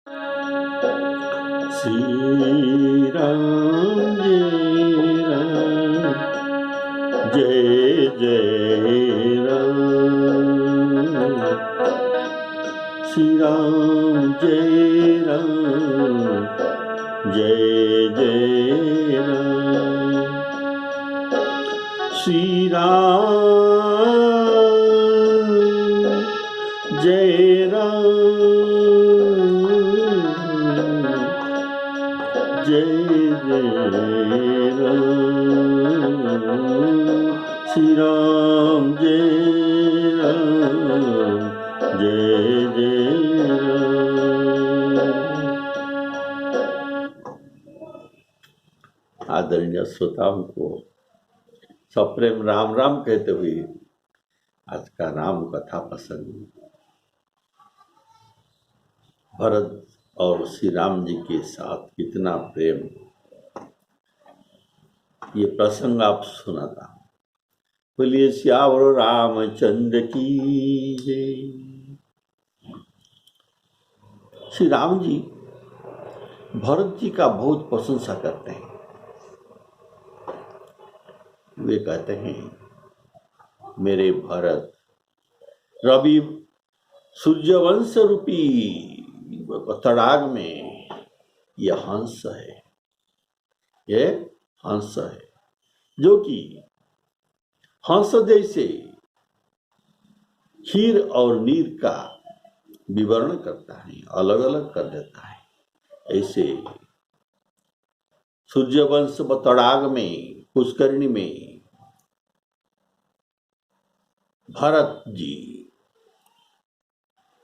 श्री राम जय जय राम, श्री राम जय राम जय जय राम, श्री राम जय राम जय जय राम, श्री राम जय राम जय जय राम। आदरणीय श्रोताओं को सप्रेम राम राम कहते हुए आज का राम कथा प्रसंग भरत और श्री राम जी के साथ कितना प्रेम, ये प्रसंग आप सुना था। बोलिए श्यावर रामचंद्र की जय। श्री राम जी भरत जी का बहुत प्रशंसा करते हैं। वे कहते हैं, मेरे भरत रवि सूर्यवंश रूपी तड़ाग में यह हंस है, ये हंस है जो कि हंस जैसे क्षीर और नीर का विवरण करता है, अलग अलग कर देता है। ऐसे सूर्यवंश तड़ाग में पुष्करिणी में भरत जी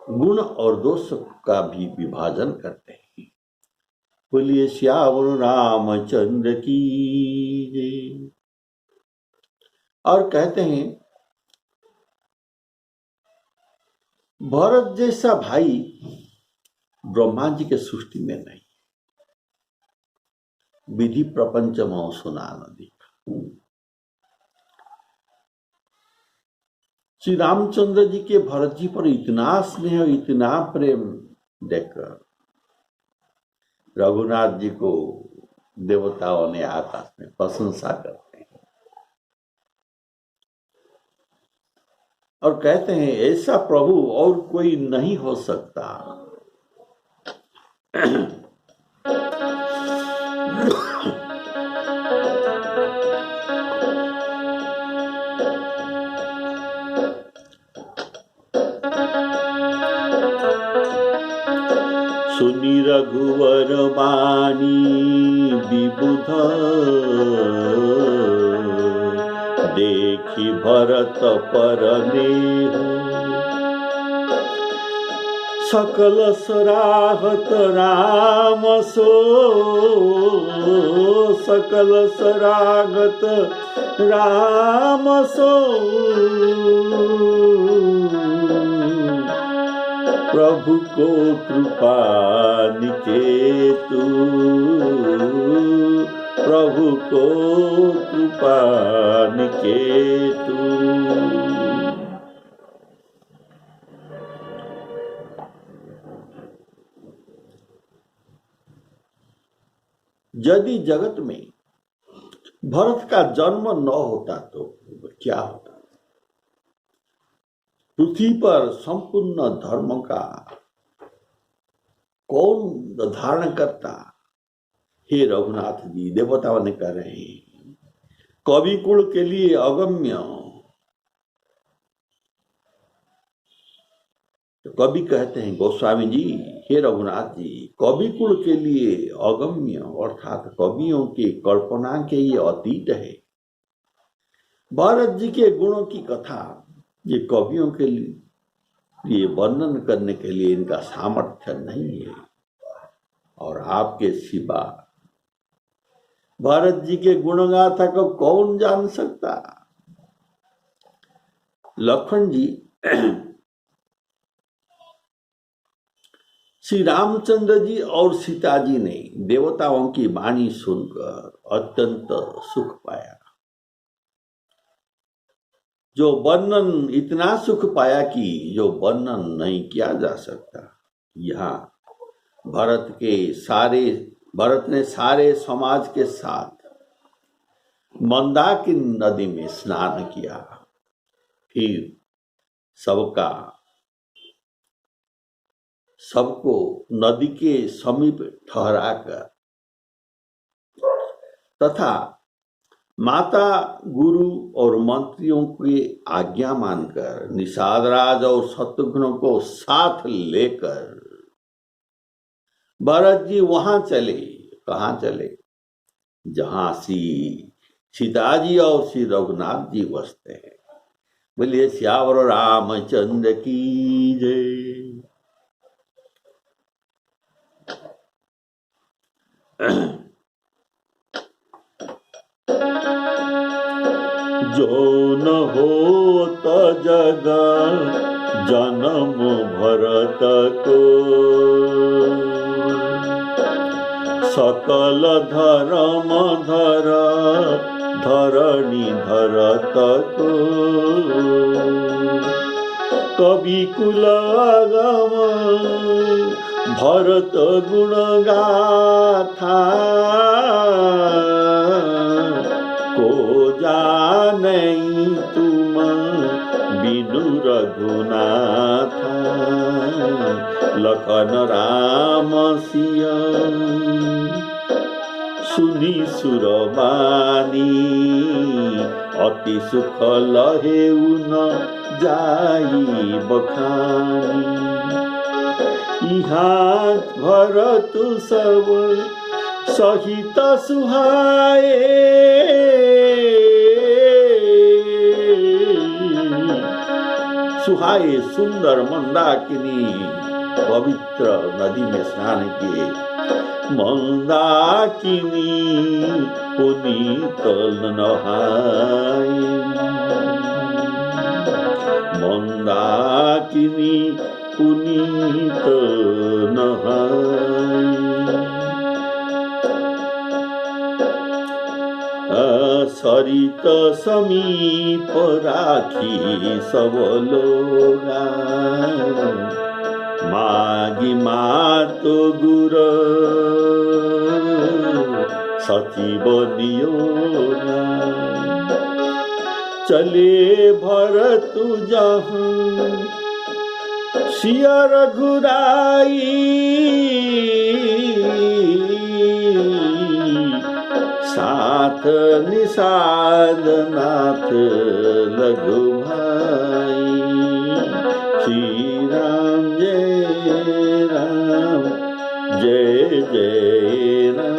गुण और दोष का भी विभाजन करते हैं। बोलिए श्यावर रामचंद्र की जय। और कहते हैं, भरत जैसा भाई ब्रह्मा जी के सृष्टि में नहीं, विधि प्रपंच में सुना नदी। श्री रामचंद्र जी के भरत जी पर इतना स्नेह, इतना प्रेम देखकर रघुनाथ जी को देवताओं ने आकाश में प्रशंसा करते हैं और कहते हैं, ऐसा प्रभु और कोई नहीं हो सकता। सुनि रघुवर बानी विबुध, देखी भरत पर नेह, सकल सराहत राम सो, सकल सरागत राम सो, प्रभु को कृपा निकेतु, प्रभु को कृपा निकेतु। यदि जगत में भरत का जन्म न होता तो क्या होता? पृथ्वी पर संपूर्ण धर्म का कौन धारण करता? हे रघुनाथ जी, देवताओं ने कह रहे हैं, कवि कुल के लिए अगम्य। तो कवि कहते हैं, गोस्वामी जी, हे रघुनाथ जी, कवि कुल के लिए अगम्य अर्थात कवियों के कल्पना के ये अतीत है। भरत जी के गुणों की कथा ये कवियों के लिए वर्णन करने के लिए इनका सामर्थ्य नहीं है, और आपके सिवा भरत जी के गुणगाथा को कौन जान सकता? लक्ष्मण जी श्री रामचंद्र जी और सीता जी ने देवताओं की वाणी सुनकर अत्यंत सुख पाया। जो वर्णन, इतना सुख पाया कि जो वर्णन नहीं किया जा सकता। यहाँ भरत ने सारे समाज के साथ मंदाकिनी नदी में स्नान किया। फिर सबको नदी के समीप ठहराकर तथा माता, गुरु और मंत्रियों की आज्ञा मानकर निषाद राज और शत्रुघ्न को साथ लेकर भरत जी वहां चले। कहाँ चले? जहां सीताजी और श्री रघुनाथ जी बसते हैं। बोलिए श्यावर रामचंद्र की जय। जो न होत जग जन्म भरत को, सकल धर्म धरणी धरत को। कवि कुल आगम भरत गुण गाथा, को जाने तुम बिनु रघुनाथा। लखन राम सिया सुनी सुरबानी, अति सुख लहे न जाई बखानी। यहाँ भरत सब सहित सुहाए, सुहाए सुंदर मंदाकिनी पवित्र नदी में स्नान किए। मंदाकिनी पुनीत नहाए, मंदाकिनी पुनीत नहाए। सरित समीप राखी सब लोगा, मागी मातो गुर सचिव नियोगा। चले भरत जहाँ सिया रघुराई, साथ निषाद नाथ लघु भाई। श्री राम जय राम जय जय राम।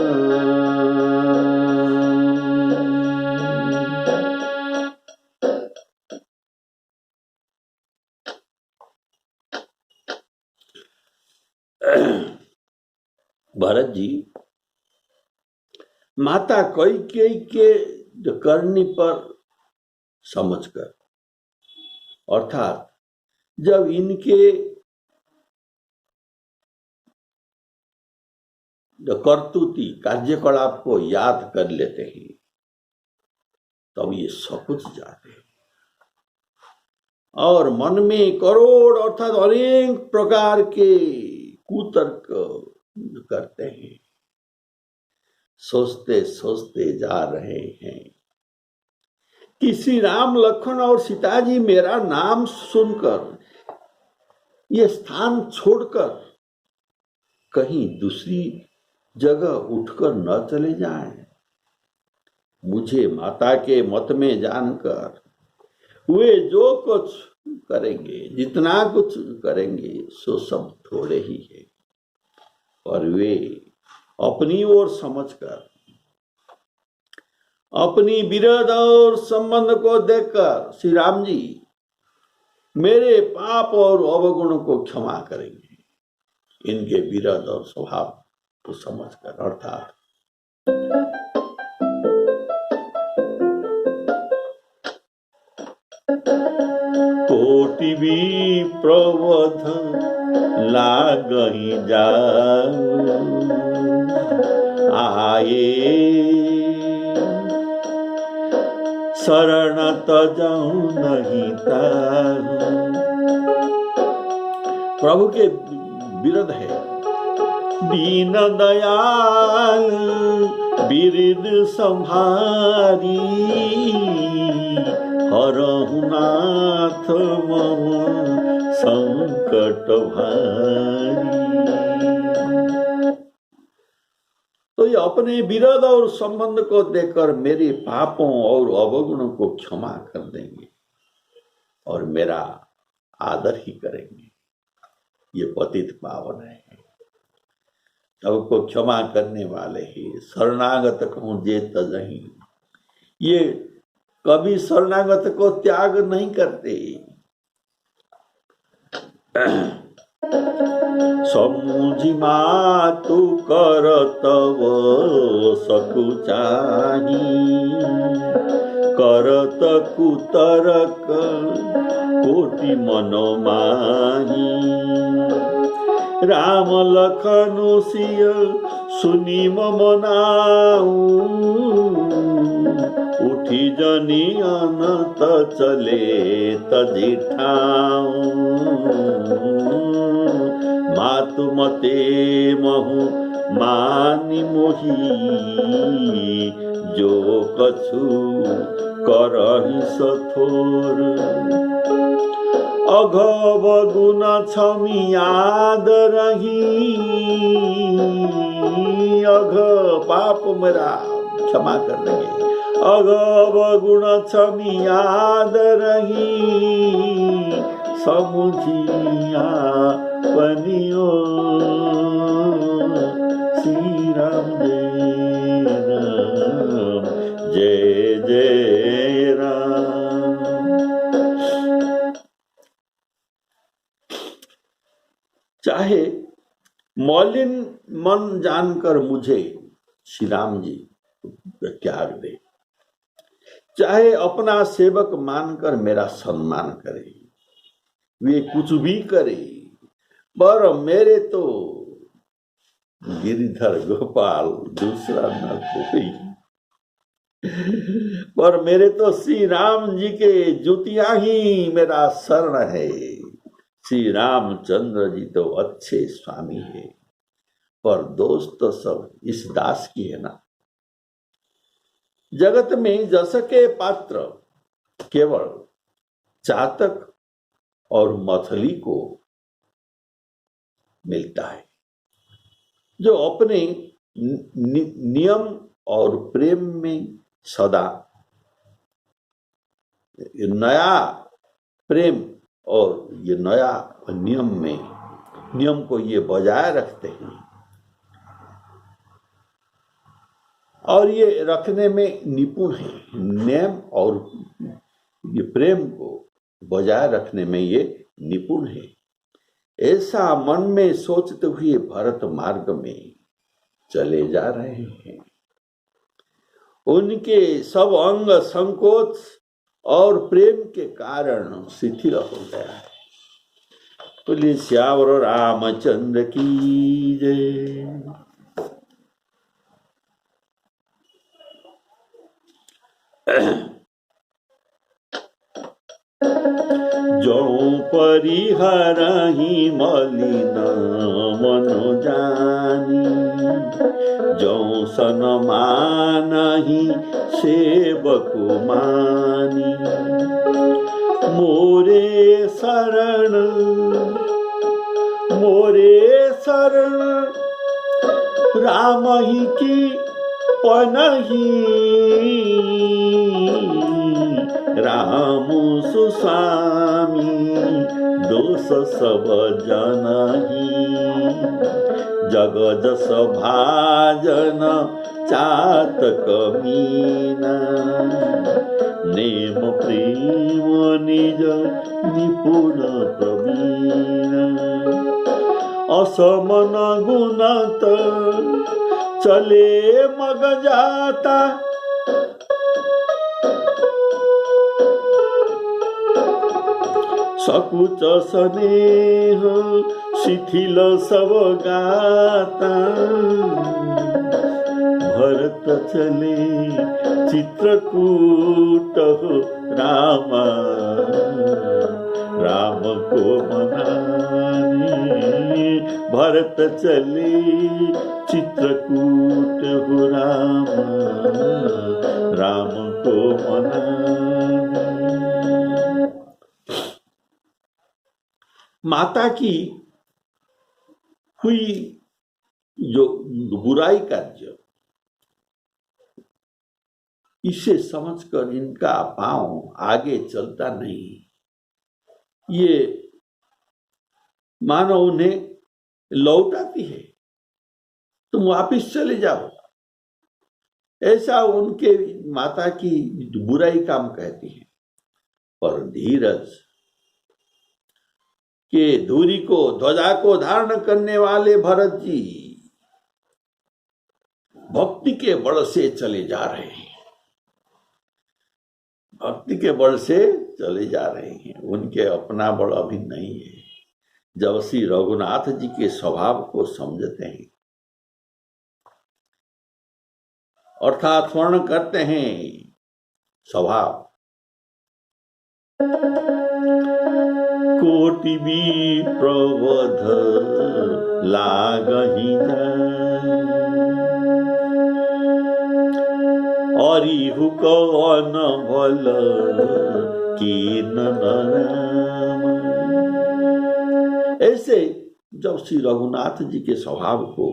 भरत जी माता कैकेयी के करनी पर समझकर, अर्थात जब इनके करतूती कार्यकलाप को याद कर लेते हैं, तब ये सकुच जाते हैं और मन में करोड़ अर्थात अनेक प्रकार के कुतर्क करते हैं। सोचते सोचते जा रहे हैं कि श्री राम, लखन और सीता जी मेरा नाम सुनकर ये स्थान छोड़कर कहीं दूसरी जगह उठकर न चले जाएं। मुझे माता के मत में जानकर वे जो कुछ करेंगे, जितना कुछ करेंगे, सो सब थोड़े ही है। और वे अपनी ओर समझकर, अपनी विरोध और संबंध को देखकर श्री राम जी मेरे पाप और अवगुण को क्षमा करेंगे, इनके विरोध और स्वभाव को समझकर। अर्थात कोटि भी प्रवध लागहि जाऊ, आए शरण तजऊ नहीं ताऊ। प्रभु के विरोध है दीन दयाल बिरद संहारी, हरहु नाथ मम संकट भारी। तो ये अपने विरद और संबंध को देखकर मेरे पापों और अवगुणों को क्षमा कर देंगे और मेरा आदर ही करेंगे। ये पतित पावन है, सबको क्षमा करने वाले ही। शरणागत कहूं जे तजहि, ये कभी शरणागत को त्याग नहीं करते। समुझी मातु कर तव सकुचाही, करत कुतरक कोटि मनो माही। राम लखनु सिय सुनी मम नाऊ, उठी जनी अनत चले तजी ठाऊ। मातु मते महु मानि मोही, जो कछु करहि सथोर। अघव गुण क्षमी याद रही, अघ पाप मेरा क्षमा कर देंगे। अघव गुण क्षमी याद रही, समुझिया पनियो श्री राम जय जय राम। चाहे मौलिन मन जानकर मुझे श्री राम जी त्याग दे, चाहे अपना सेवक मानकर मेरा सम्मान करे, वे कुछ भी करे, पर मेरे तो गिरिधर गोपाल दूसरा न कोई, पर मेरे तो श्री राम जी के जुतिया ही मेरा शरण है। श्री रामचंद्र जी तो अच्छे स्वामी है, पर दोस्त तो सब इस दास की है ना। जगत में जस के पात्र केवल चातक और मछली को मिलता है, जो अपने नियम और प्रेम में सदा नया प्रेम और ये नया नियम को ये बजाय रखते हैं, और ये रखने में निपुण है। नियम और ये प्रेम को बजाय रखने में ये निपुण है। ऐसा मन में सोचते हुए भरत मार्ग में चले जा रहे हैं। उनके सब अंग संकोच और प्रेम के कारण शिथिल हो गया है। बोलिए श्यावर रामचंद्र की जय। जो परिहरहि मलिन मनो जानी, जो सन मानहि सेवको मानी। मोरे शरण राम ही की पनही। राम सुस्वामी दोष सब जनही। जग जस भाजन चातक मीना। नेम प्रेम निज निपुण प्रवीण। असमन गुणत चले मग जाता। सकुच स्नेह शिथिल सब गाता। भरत चले चित्रकूट रामा। राम को मनाने भरत चले चित्रकूट हो राम को मनाने। माता की हुई जो बुराई कार्य, इसे समझकर इनका पांव आगे चलता नहीं। ये मानो उन्हें लौटाती है, तुम वापिस चले जाओ, ऐसा उनके माता की बुराई काम कहती है। पर धीरज के धुरी को, ध्वजा को धारण करने वाले भरत जी भक्ति के बल से चले जा रहे हैं, भक्ति के बल से चले जा रहे हैं। उनके अपना बल अभी नहीं है। जब श्री रघुनाथ जी के स्वभाव को समझते हैं, अर्थात वर्णन करते हैं स्वभाव, कोटि भी प्रवध लागहि अरिहु कवन भल कीन नाम। ऐसे जब श्री रघुनाथ जी के स्वभाव को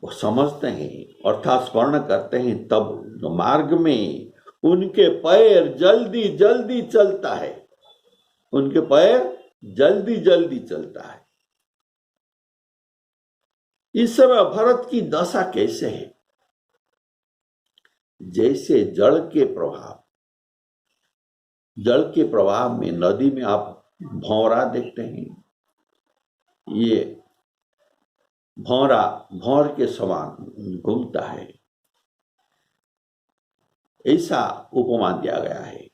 वो समझते हैं, अर्थात स्मरण करते हैं, तब मार्ग में उनके पैर जल्दी जल्दी चलता है, उनके पैर जल्दी जल्दी चलता है। इस समय भरत की दशा कैसे है? जैसे जल के प्रवाह में नदी में आप भौरा देखते हैं, ये भौर के समान घूमता है, ऐसा उपमा दिया गया है।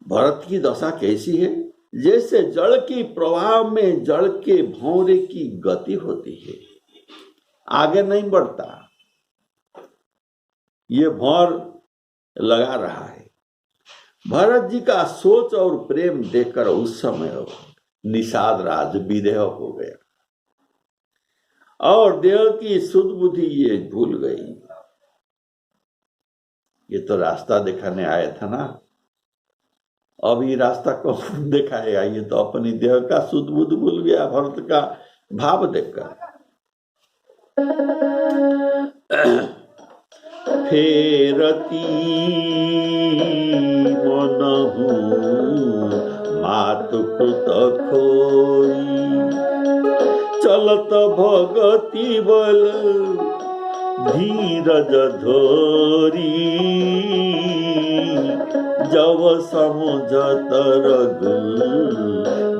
भरत की दशा कैसी है? जैसे जल की प्रवाह में जल के भौरे की गति होती है, आगे नहीं बढ़ता, ये भौर लगा रहा है। भरत जी का सोच और प्रेम देखकर उस समय निषाद राज विदेह हो गया और देव की शुद्ध बुद्धि ये भूल गई। ये तो रास्ता दिखाने आया था ना, अब ये रास्ता कौन दिखाएगा? ये तो अपनी देह का शुद्ध बुद्धि भूल गया भरत का भाव देखकर। फेरती मनहु मातु कृत खोई चलत भगति बल धीरज धोरी जब समुझत रघु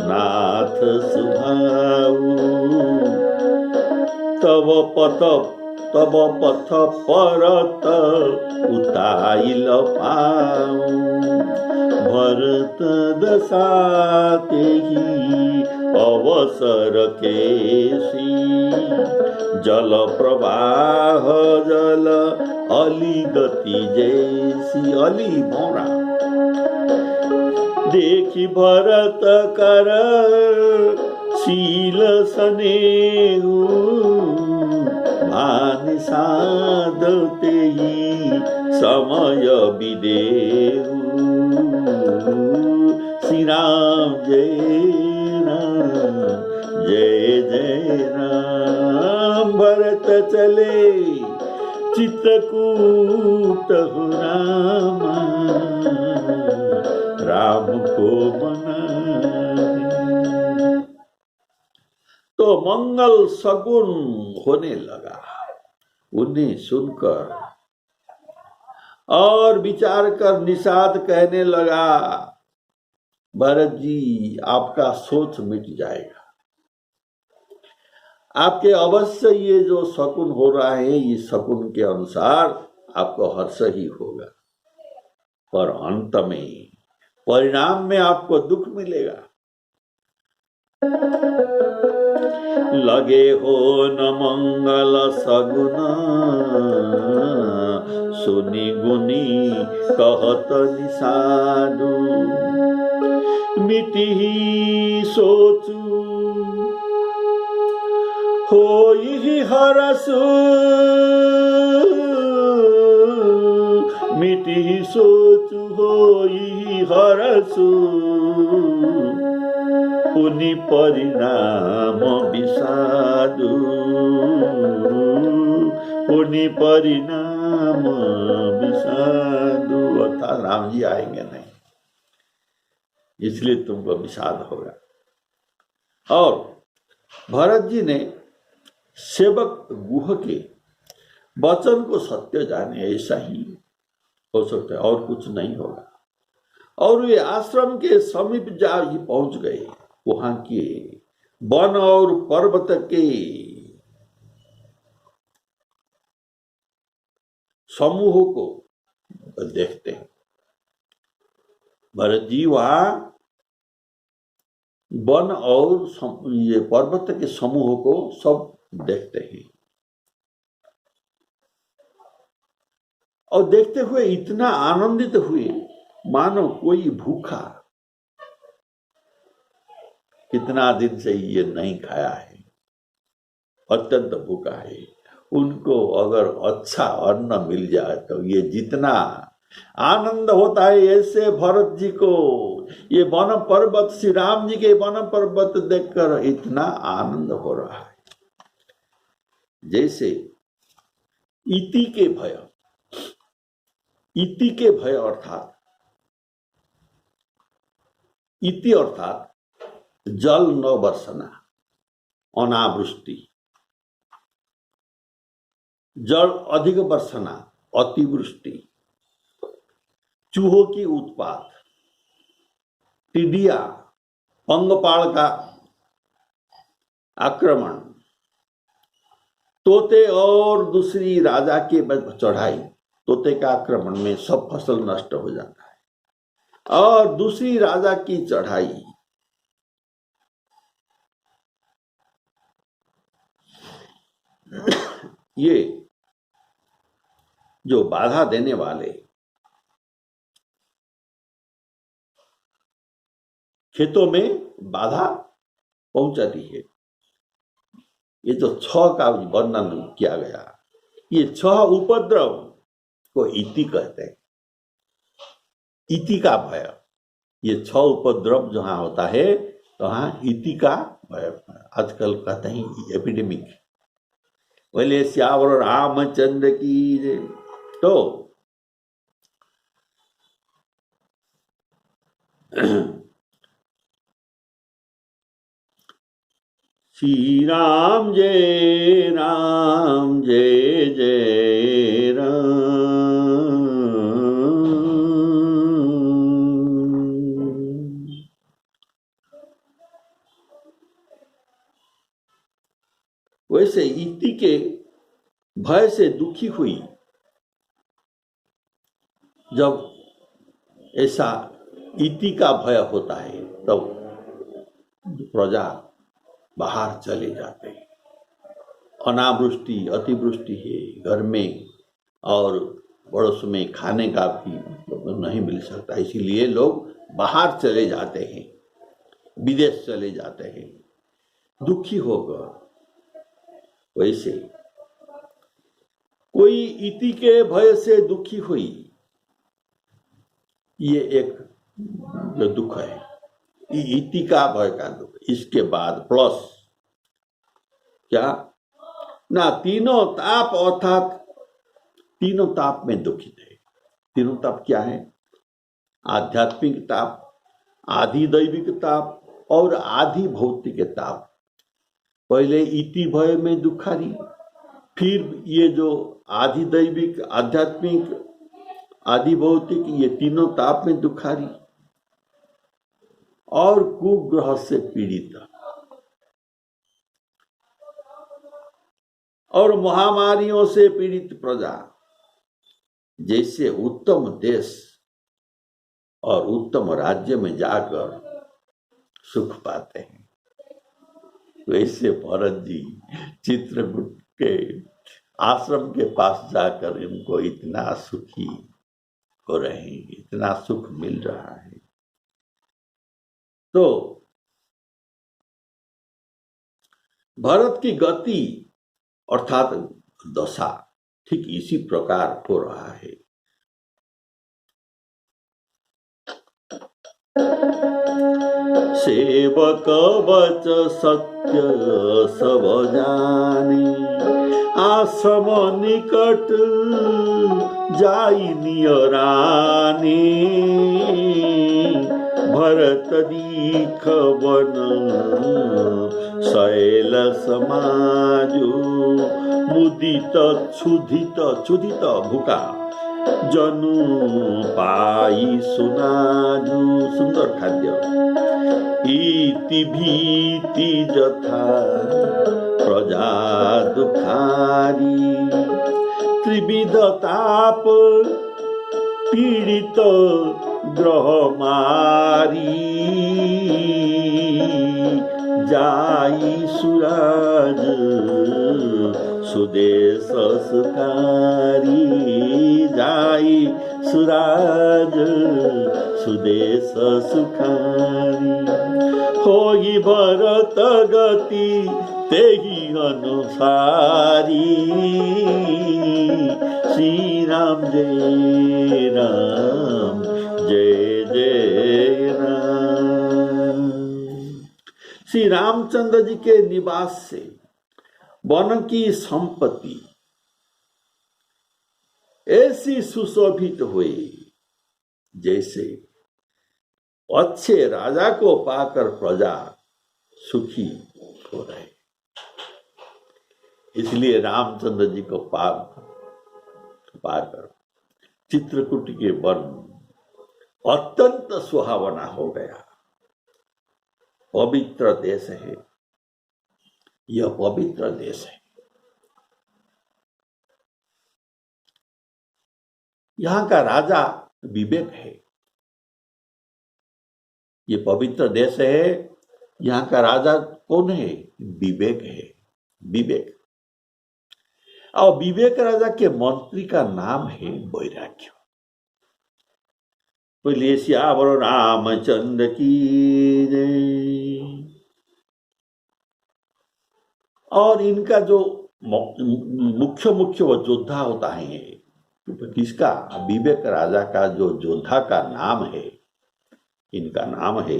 नाथ सुभाऊ तब पथ परत उताइल पाऊ भरत दशा ही अवसर केसी जल प्रवाह जल अली गति जैसी। अली भौरा देखी भरत कर शील स्नेहु भान साधते ही समय विदेहु श्री राम जय जय राम। भरत चले चित्रकूट हो राम को मनाने। तो मंगल सगुन होने लगा उन्हें सुनकर, और विचार कर निषाद कहने लगा, भरत जी आपका सोच मिट जाएगा, आपके अवश्य ये जो शकुन हो रहा है, ये शकुन के अनुसार आपको हर्ष ही होगा, पर अंत में परिणाम में आपको दुख मिलेगा। लगे हो न मंगल सगुन सुनी गुनी कहत निषादु मिति ही सोचू होई हरसु मिटी सोचु होई हरसु पुनि परिणाम विषादु पुनि परिणाम विषादु। अर्थात राम जी आएंगे नहीं, इसलिए तुमको विषाद होगा। और भरत जी ने सेवक गुह के वचन को सत्य जाने, ऐसा ही हो सकता है और कुछ नहीं होगा। और वे आश्रम के समीप जा ही पहुंच गए। वहां के वन और पर्वत के समूहों को देखते हैं। भरत जी वहां वन और ये पर्वत के समूह को सब देखते हैं, और देखते हुए इतना आनंदित हुए मानो कोई भूखा कितना दिन से ये नहीं खाया है, अत्यंत भूखा है। उनको अगर अच्छा अन्न मिल जाए तो ये जितना आनंद होता है, ऐसे भरत जी को ये वन पर्वत, श्री राम जी के वन पर्वत देखकर इतना आनंद हो रहा है जैसे इति के भय, इति के भय अर्थात इति अर्थात जल न बरसना, अनावृष्टि, जल अधिक बरसना, अतिवृष्टि, चूहों की उत्पात, टिड्डिया, पंगपाल का आक्रमण, तोते और दूसरी राजा के चढ़ाई, तोते का आक्रमण में सब फसल नष्ट हो जाता है, और दूसरी राजा की चढ़ाई, ये जो बाधा देने वाले खेतों में बाधा पहुंचाती है, ये जो 6 का वर्णन किया गया, ये 6 उपद्रव को इति कहते हैं। इति का भय, ये 6 उपद्रव जहां होता है तो वहां इति का भय, आजकल कहते हैं एपिडेमिक। बोले श्यावर रामचंद्र की। तो श्री राम जय जय राम। वैसे इति के भय से दुखी हुई, जब ऐसा इति का भय होता है तब प्रजा बाहर चले जाते हैं। अनावृष्टि, अतिवृष्टि है घर में, और पड़ोस में खाने का भी नहीं मिल सकता, इसीलिए लोग बाहर चले जाते हैं, विदेश चले जाते हैं, दुखी होकर। वैसे कोई इति के भय से दुखी हुई, ये एक जो दुख है, इति का भय का दुख। इसके बाद प्लस क्या ना, तीनों ताप अर्थात तीनों ताप में दुखित है। तीनों ताप क्या है? आध्यात्मिक ताप, आधि दैविक ताप और आधि भौतिक ताप। पहले इति भय में दुखारी, फिर ये जो आधि दैविक, आध्यात्मिक, आधि भौतिक, ये तीनों ताप में दुखारी, और कुग्रह से पीड़ित, और महामारियों से पीड़ित प्रजा जैसे उत्तम देश और उत्तम राज्य में जाकर सुख पाते हैं, वैसे भरत जी चित्रकूट के आश्रम के पास जाकर इनको इतना सुखी हो रहे हैं, इतना सुख मिल रहा है। तो भरत की गति अर्थात दशा ठीक इसी प्रकार हो रहा है। सेवक बच सत्य सब जाने, आश्रम निकट जाई नियराने, भरत दीख वन शैल समाजो, मुदित क्षुधित क्षुधित भूखा जनु पाई सुनाजु, सुंदर खाद्य इति भीति जथा प्रजा दुखारी, त्रिविध ताप पीड़ित ग्रह मारी, जाई सुराज सुदेश सुखारी, जाई सुराज सुदेश सुखारी, होई भरत गति तेहि अनुसारी, श्री राम जय राम जय जय राम। श्री रामचंद्र जी के निवास से वन की संपत्ति ऐसी सुशोभित हुई जैसे अच्छे राजा को पाकर प्रजा सुखी हो रहे। इसलिए रामचंद्र जी को पाकर चित्रकूट के वन अत्यंत सुहावना हो गया। पवित्र देश है, यह पवित्र देश है। यहाँ का राजा विवेक है। ये पवित्र देश है, यहाँ का राजा कौन है? विवेक है, विवेक। और विवेक राजा के मंत्री का नाम है वैराग्य। बोलिए श्यावर रामचंद्र की जय। और इनका जो मुख्य योद्धा होता है, किसका? विवेक राजा का जो योद्धा का नाम है, इनका नाम है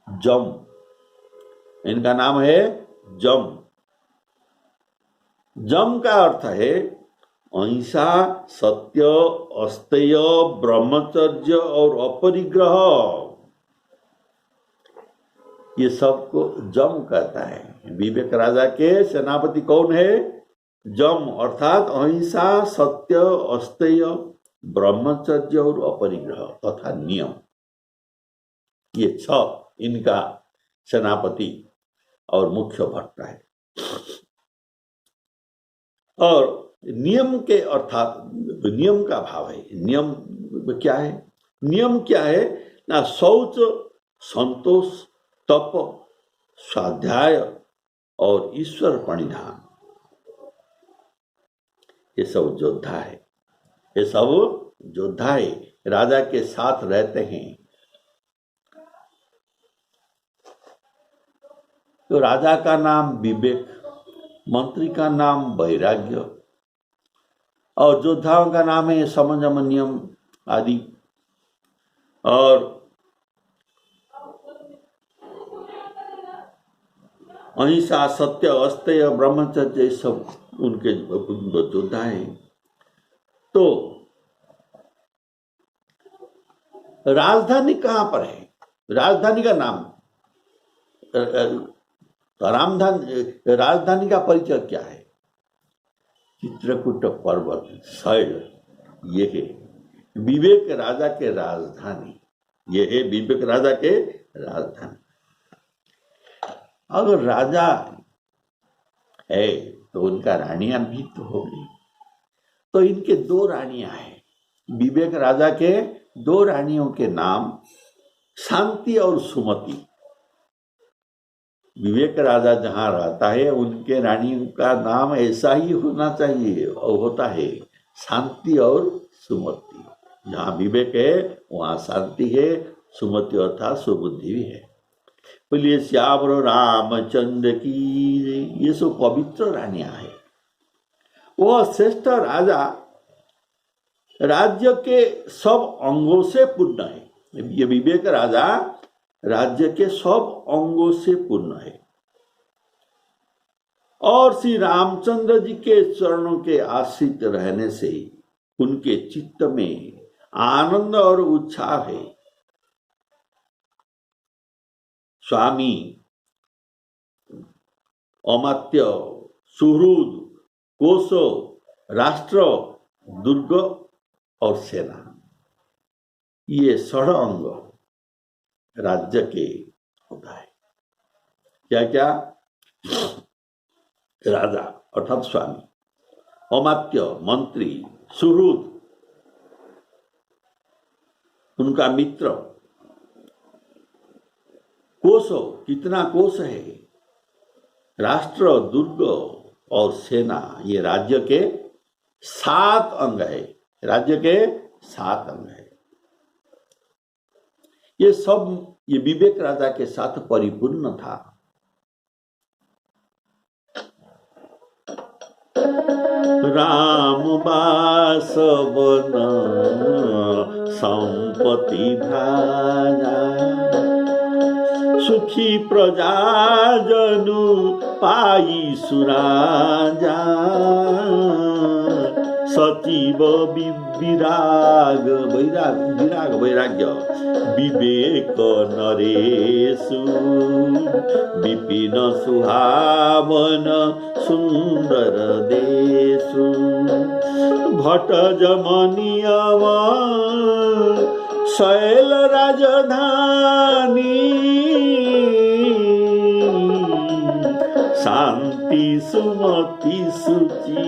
जम। इनका नाम है जम। जम का अर्थ है अहिंसा, सत्य, अस्तेय, ब्रह्मचर्य और अपरिग्रह। ये सबको जम कहता है। विवेक राजा के सेनापति कौन है? जम, अर्थात अहिंसा, सत्य, अस्तेय, ब्रह्मचर्य और अपरिग्रह तथा नियम। ये 6 इनका सेनापति और मुख्य भट्ट है। और नियम के अर्थात नियम का भाव है। नियम क्या है? नियम क्या है ना? शौच, संतोष, तप, स्वाध्याय और ईश्वर प्रणिधान। ये सब योद्धा है। ये सब योद्धा है, राजा के साथ रहते हैं। तो राजा का नाम विवेक, मंत्री का नाम वैराग्य और योद्धाओं का नाम है समझम, नियम आदि। और अहिंसा, सत्य, अस्तेय, ब्रह्मचर्य सब उनके योद्धा है। तो राजधानी कहाँ पर है? राजधानी का नाम राजधानी का परिचय क्या है? चित्रकूट पर्वत शैल, ये है विवेक राजा के राजधानी। ये है विवेक राजा के राजधानी। अगर राजा है तो उनका रानियां भी तो होगी। तो इनके 2 रानियां हैं। विवेक राजा के 2 रानियों के नाम शांति और सुमति। विवेक राजा जहां रहता है उनके रानियों का नाम ऐसा ही होना चाहिए, और होता है शांति और सुमति। जहां विवेक है वहां शांति है, सुमति अर्थात सुबुद्धि भी है। बोलिए श्याम रामचंद्र की। ये सब पवित्र रानियां है। वह श्रेष्ठ राजा राज्य के सब अंगों से पूर्ण है। ये विवेक राजा राज्य के सब अंगों से पूर्ण है और श्री रामचंद्र जी के चरणों के आश्रित रहने से उनके चित्त में आनंद और उत्साह है। स्वामी, अमात्य, सुहृद, कोश, राष्ट्र, दुर्ग और सेना, ये 16 अंग राज्य के होता है। क्या क्या? राजा अर्थात स्वामी, अमात्य मंत्री, सुहृद उनका मित्र, कोश कितना कोश है, राष्ट्र, दुर्ग और सेना, ये राज्य के 7 अंग है। राज्य के 7 अंग है। ये सब ये विवेक राजा के साथ परिपूर्ण था। राम बासवन संपत्ति भाजा, सुखी प्रजा जनु पाई सुराजा, सचिव विराग वैराग्य विवेक नरेशु, विपिन सुहावन सुंदर देशु, भट जमनियम शैल राजधानी, शांति सुमति सुचि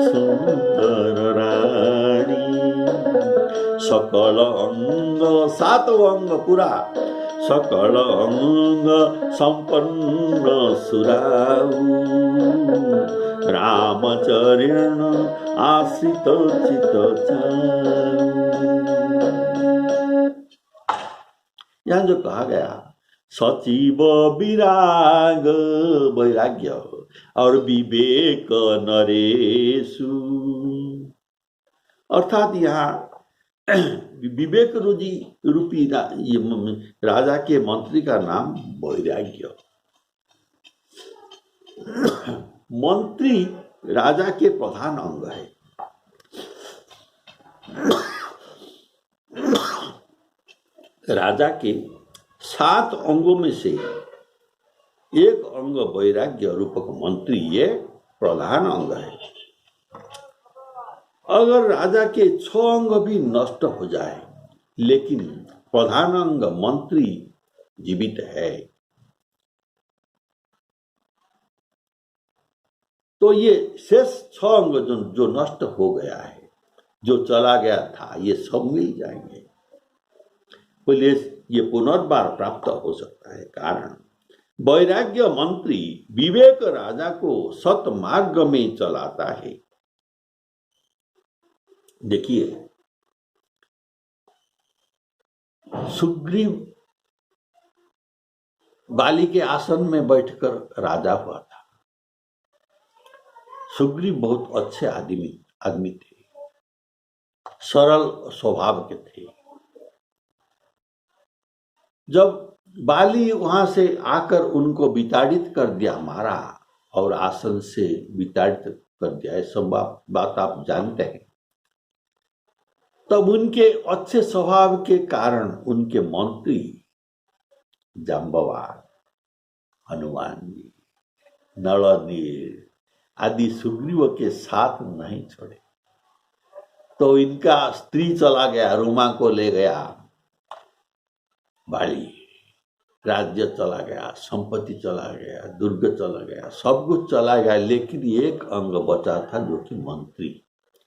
सुंदर रानी, सकल अंग 7 अंग पूरा, सकल अंग संपन्न सुराऊ, रामचरण आश्रित चित चाऊ। यहाँ जो कहा गया सचिव विराग वैराग्य और विवेक नरेशु, अर्थात यहाँ विवेक रूपी राजा के मंत्री का नाम वैराग्य। मंत्री राजा के प्रधान अंग है। राजा के 7 अंगों में से एक अंग वैराग्य रूपक मंत्री ये प्रधान अंग है। अगर राजा के 6 अंग भी नष्ट हो जाए लेकिन प्रधान अंग मंत्री जीवित है तो ये शेष 6 अंग जो नष्ट हो गया है, जो चला गया था, ये सब मिल जाएंगे। बोलिए ये पुनर्बार प्राप्त हो सकता है। कारण वैराग्य मंत्री विवेक राजा को सतमार्ग में चलाता है। देखिए सुग्रीव बाली के आसन में बैठकर राजा हुआ था। सुग्रीव बहुत अच्छे आदमी थे, सरल स्वभाव के थे। जब बाली वहां से आकर उनको विताड़ित कर दिया, मारा और आसन से विताड़ित कर दिया, ये सब बात आप जानते हैं। तब उनके अच्छे स्वभाव के कारण उनके मंत्री जाम्बवान, हनुमान जी, नल आदि सुग्रीव के साथ नहीं छोड़े। तो इनका स्त्री चला गया, रोमा को ले गया बाली, राज्य चला गया, संपत्ति चला गया, दुर्ग चला गया, सब कुछ चला गया, लेकिन एक अंग बचा था जो कि मंत्री,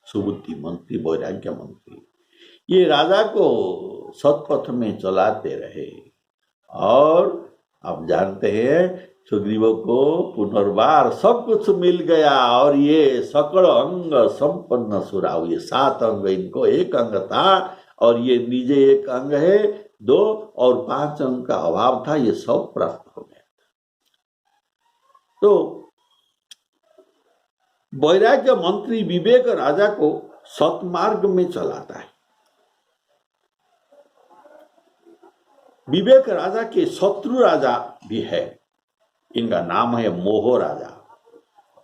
सुबुद्धि मंत्री, वैराग्य मंत्री। ये राजा को सतपथ में चलाते रहे और आप जानते हैं सुग्रीव को पुनर्बार सब कुछ मिल गया और ये सकल अंग संपन्न सुराव, ये 7 अंग, इनको एक अंग था और ये निजे एक अंग है 2 और 5 अंक का अभाव था, ये सब प्राप्त हो गया। तो वैराग्य मंत्री विवेक राजा को सतमार्ग में चलाता है। विवेक राजा के शत्रु राजा भी है, इनका नाम है मोह राजा।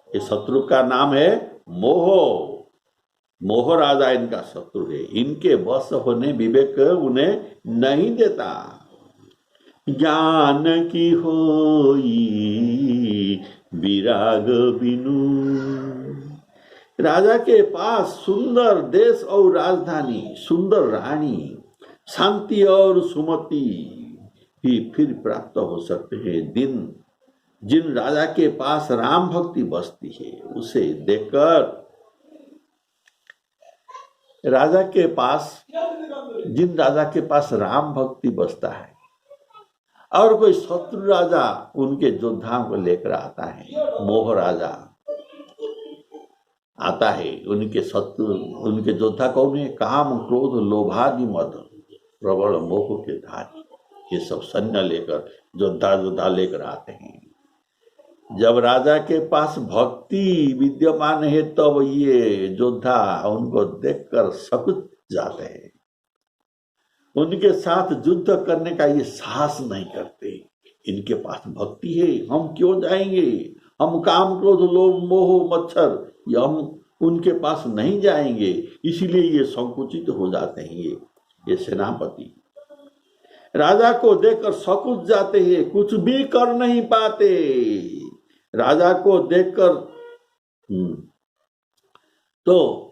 ये शत्रु का नाम है मोह। मोह राजा इनका शत्रु है। इनके वश होने विवेक उन्हें नहीं देता। ज्ञान की होई विराग बिनु। राजा के पास सुंदर देश और राजधानी, सुंदर रानी, शांति और सुमति ही फिर प्राप्त हो सकते हैं। जिन राजा के पास राम भक्ति बसती है, उसे देखकर जिन राजा के पास राम भक्ति बसता है और कोई शत्रु राजा उनके योद्धाओं को लेकर आता है, मोह राजा आता है, उनके शत्रु, उनके योद्धा कौन है? काम, क्रोध, लोभादि मद, प्रबल मोह के धारी, ये सब सैन्य लेकर योद्धा लेकर आते हैं। जब राजा के पास भक्ति विद्यमान है तब ये योद्धा उनको देखकर सकुच जाते हैं। उनके साथ युद्ध करने का ये साहस नहीं करते। इनके पास भक्ति है, हम क्यों जाएंगे? हम काम, क्रोध, लोभ, मोह, मच्छर, हम उनके पास नहीं जाएंगे। इसीलिए ये संकुचित हो जाते हैं। ये सेनापति राजा को देखकर सकुच जाते हैं, कुछ भी कर नहीं पाते। राजा को देखकर तो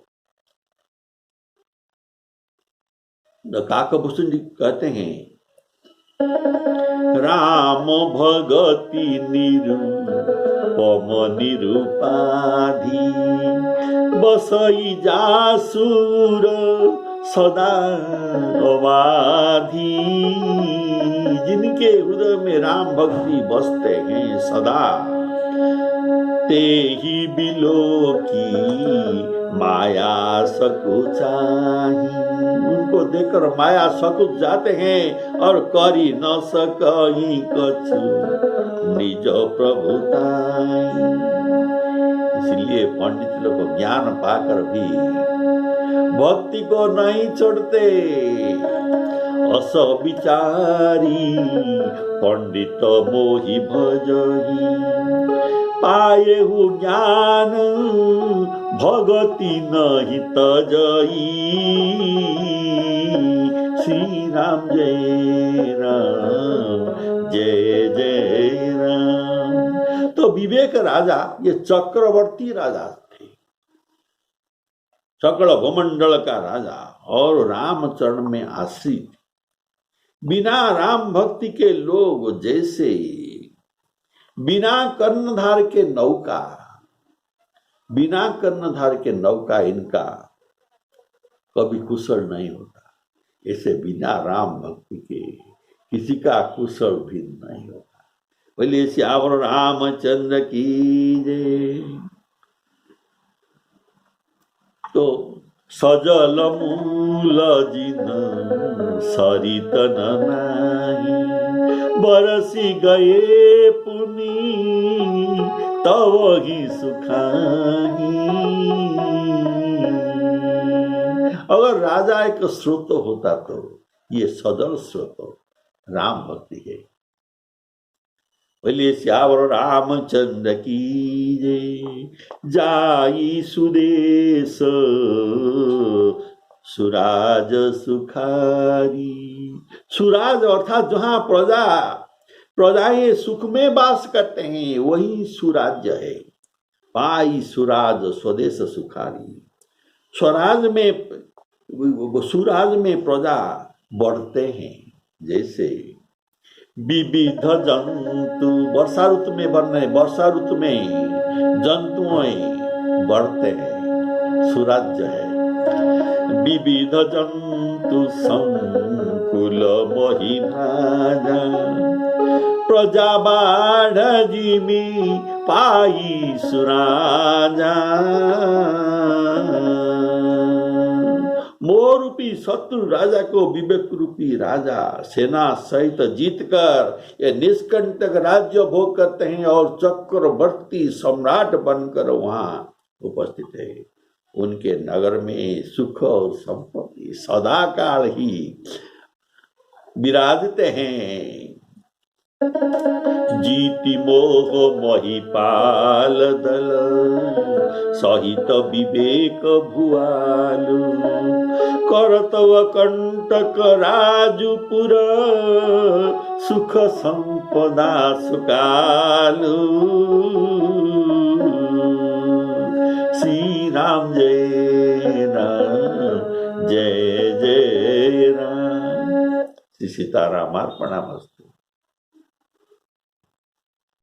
काकभूषण जी कहते हैं, राम भगति निरूपम निरूपाधि, बसई जासुर सदा अवाधि। जिनके हृदय में राम भक्ति बसते हैं सदा, ते ही बिलो की माया सकुचाही। उनको देखकर माया सकुच जाते हैं और करी न सकही कछु निज प्रभुताई। इसलिए पंडित लोग ज्ञान पाकर भी भक्ति को नहीं छोड़ते। अस विचारी पंडित मोहि भजही, पाए हु ज्ञान भगति नहीं तजई। श्री राम जय राम, जय जय राम। तो विवेक राजा ये चक्रवर्ती राजा थे, सकल भूमंडल का राजा और रामचरण में आश्रित। बिना राम भक्ति के लोग जैसे बिना कर्णधार के नौका इनका कभी कुशल नहीं होता। ऐसे बिना राम भक्ति के किसी का कुशल भी नहीं होता। बोलिए श्यावर रामचंद्र की जय। तो सजल मूल जिन सरितन नाही, बरसी गए पुनि तव ही सुखाही। अगर राजा एक स्रोत होता तो ये सजल स्रोत राम भक्ति है। बोलिए श्यावर रामचंद्र की जय। जाई सुदेश सुराज सुखारी। सुराज अर्थात जहां प्रजाएं सुख में वास करते हैं वही सुराज्य है। पाई सुराज स्वदेश सुखारी। सुराज में प्रजा बढ़ते हैं। जैसे विविध जंतु वर्षा ऋतु में जंतुएं बढ़ते हैं, सुराज्य है। विविध जंतु संकुल महिभाजा, प्रजा बाढ़ जिमी पाई सुराजा। मोरूपी वही शत्रु राजा को विवेक रूपी राजा सेना सहित जीतकर ये निष्कंटक राज्य भोग करते हैं और चक्रवर्ती सम्राट बनकर वहां उपस्थित है। उनके नगर में सुख और संपत्ति सदाकाल ही विराजते हैं। जीति मोह महिपाल दल सहित विवेक भुआलु करतव कंटक राजुपुर सुख संपदा सुकालु। श्री राम जय राम जय जय राम। श्री सीताराम अर्पणमस्तु।